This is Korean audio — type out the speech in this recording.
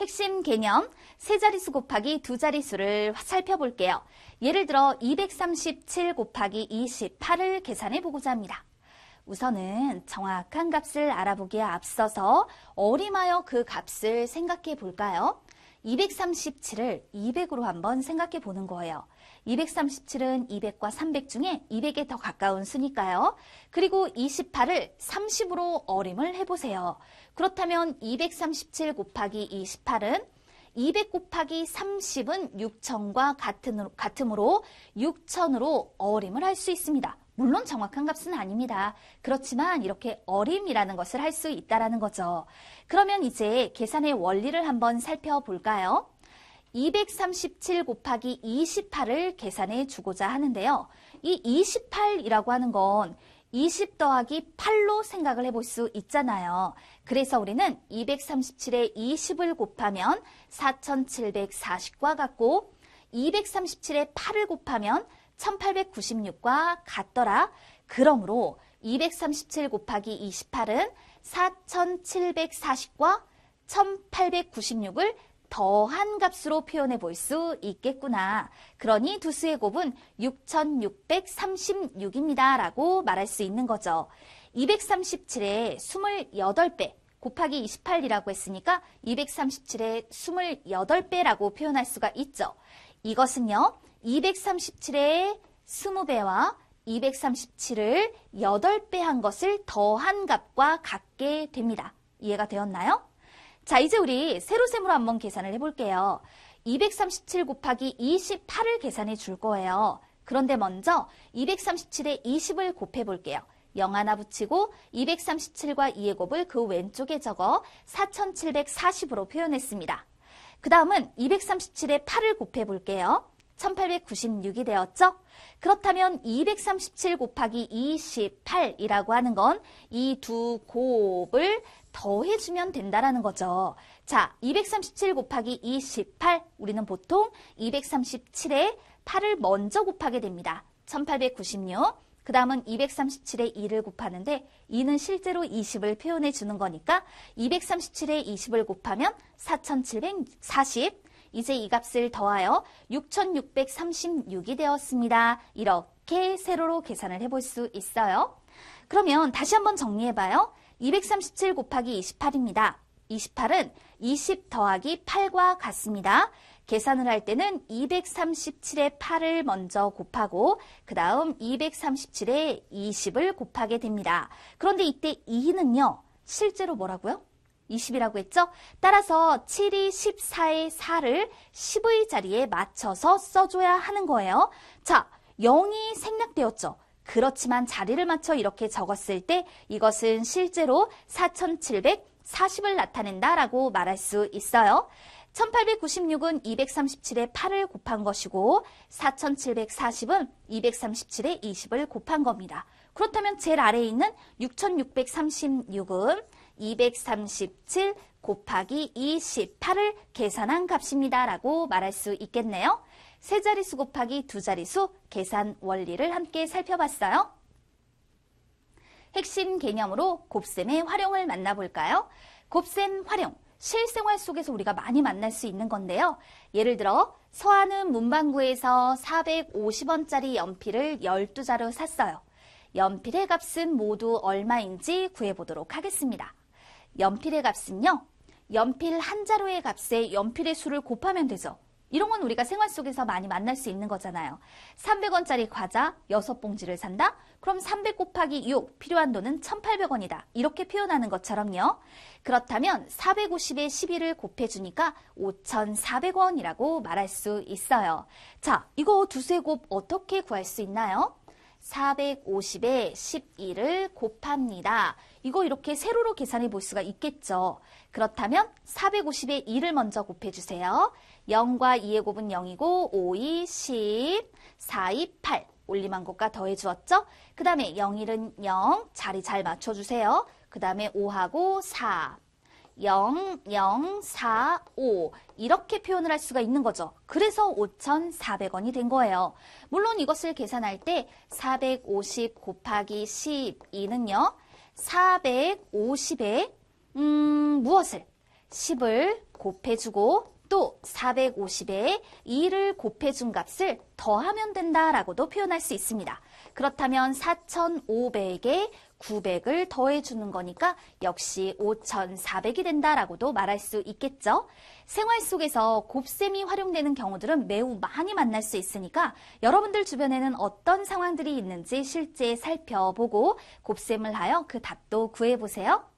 핵심 개념, 세 자릿수 곱하기 두 자릿수를 살펴볼게요. 예를 들어 237 곱하기 28을 계산해 보고자 합니다. 우선은 정확한 값을 알아보기에 앞서서 어림하여 그 값을 생각해 볼까요? 237을 200으로 한번 생각해 보는 거예요. 237은 200과 300 중에 200에 더 가까운 수니까요. 그리고 28을 30으로 어림을 해보세요. 그렇다면 237 곱하기 28은 200 곱하기 30은 6,000과 같으므로 6,000으로 어림을 할 수 있습니다. 물론 정확한 값은 아닙니다. 그렇지만 이렇게 어림이라는 것을 할 수 있다는 거죠. 그러면 이제 계산의 원리를 한번 살펴볼까요? 237 곱하기 28을 계산해 주고자 하는데요. 이 28이라고 하는 건 20 더하기 8로 생각을 해볼 수 있잖아요. 그래서 우리는 237에 20을 곱하면 4740과 같고 237에 8을 곱하면 1896과 같더라. 그러므로 237 곱하기 28은 4740과 1896을 더한 값으로 표현해 볼 수 있겠구나. 그러니 두 수의 곱은 6636입니다. 라고 말할 수 있는 거죠. 237에 28배 곱하기 28이라고 했으니까 237에 28배라고 표현할 수가 있죠. 이것은요. 237의 20배와 237을 8배 한 것을 더한 값과 같게 됩니다. 이해가 되었나요? 자, 이제 우리 세로셈으로 한번 계산을 해볼게요. 237 곱하기 28을 계산해 줄 거예요. 그런데 먼저 237에 20을 곱해볼게요. 0 하나 붙이고 237과 2의 곱을 그 왼쪽에 적어 4740으로 표현했습니다. 그 다음은 237에 8을 곱해볼게요. 1896이 되었죠? 그렇다면 237 곱하기 28이라고 하는 건 이 두 곱을 더해주면 된다라는 거죠. 자, 237 곱하기 28, 우리는 보통 237에 8을 먼저 곱하게 됩니다. 1896. 그 다음은 237에 2를 곱하는데 2는 실제로 20을 표현해 주는 거니까 237에 20을 곱하면 4740. 이제 이 값을 더하여 6636이 되었습니다. 이렇게 세로로 계산을 해볼 수 있어요. 그러면 다시 한번 정리해봐요. 237 곱하기 28입니다. 28은 20 더하기 8과 같습니다. 계산을 할 때는 237에 8을 먼저 곱하고 그 다음 237에 20을 곱하게 됩니다. 그런데 이때 2는요. 실제로 뭐라고요? 20이라고 했죠? 따라서 7이 14의 4를 10의 자리에 맞춰서 써줘야 하는 거예요. 자, 0이 생략되었죠? 그렇지만 자리를 맞춰 이렇게 적었을 때 이것은 실제로 4740을 나타낸다라고 말할 수 있어요. 1896은 237에 8을 곱한 것이고 4740은 237에 20을 곱한 겁니다. 그렇다면 제일 아래에 있는 6636은 237 곱하기 28을 계산한 값입니다. 라고 말할 수 있겠네요. 세 자릿수 곱하기 두 자릿수 계산 원리를 함께 살펴봤어요. 핵심 개념으로 곱셈의 활용을 만나볼까요? 곱셈 활용, 실생활 속에서 우리가 많이 만날 수 있는 건데요. 예를 들어 서하는 문방구에서 450원짜리 연필을 12자루 샀어요. 연필의 값은 모두 얼마인지 구해보도록 하겠습니다. 연필의 값은요. 연필 한 자루의 값에 연필의 수를 곱하면 되죠. 이런 건 우리가 생활 속에서 많이 만날 수 있는 거잖아요. 300원짜리 과자 6봉지를 산다? 그럼 300 곱하기 6, 필요한 돈은 1,800원이다. 이렇게 표현하는 것처럼요. 그렇다면 450에 11을 곱해주니까 5,400원이라고 말할 수 있어요. 자, 이거 두수의 곱 어떻게 구할 수 있나요? 450에 11을 곱합니다. 이거 이렇게 세로로 계산해 볼 수가 있겠죠. 그렇다면 450에 2를 먼저 곱해주세요. 0과 2의 곱은 0이고 5, 2, 10, 4, 2, 8. 올림한 곱과 더해 주었죠? 그 다음에 0, 1은 0. 자리 잘 맞춰주세요. 그 다음에 5하고 4. 0, 0, 4, 5 이렇게 표현을 할 수가 있는 거죠. 그래서 5,400원이 된 거예요. 물론 이것을 계산할 때 450 곱하기 12는요. 450에 무엇을? 10을 곱해주고 또 450에 2를 곱해준 값을 더하면 된다라고도 표현할 수 있습니다. 그렇다면 4,500에 900을 더해주는 거니까 역시 5,400이 된다라고도 말할 수 있겠죠. 생활 속에서 곱셈이 활용되는 경우들은 매우 많이 만날 수 있으니까 여러분들 주변에는 어떤 상황들이 있는지 실제 살펴보고 곱셈을 하여 그 답도 구해보세요.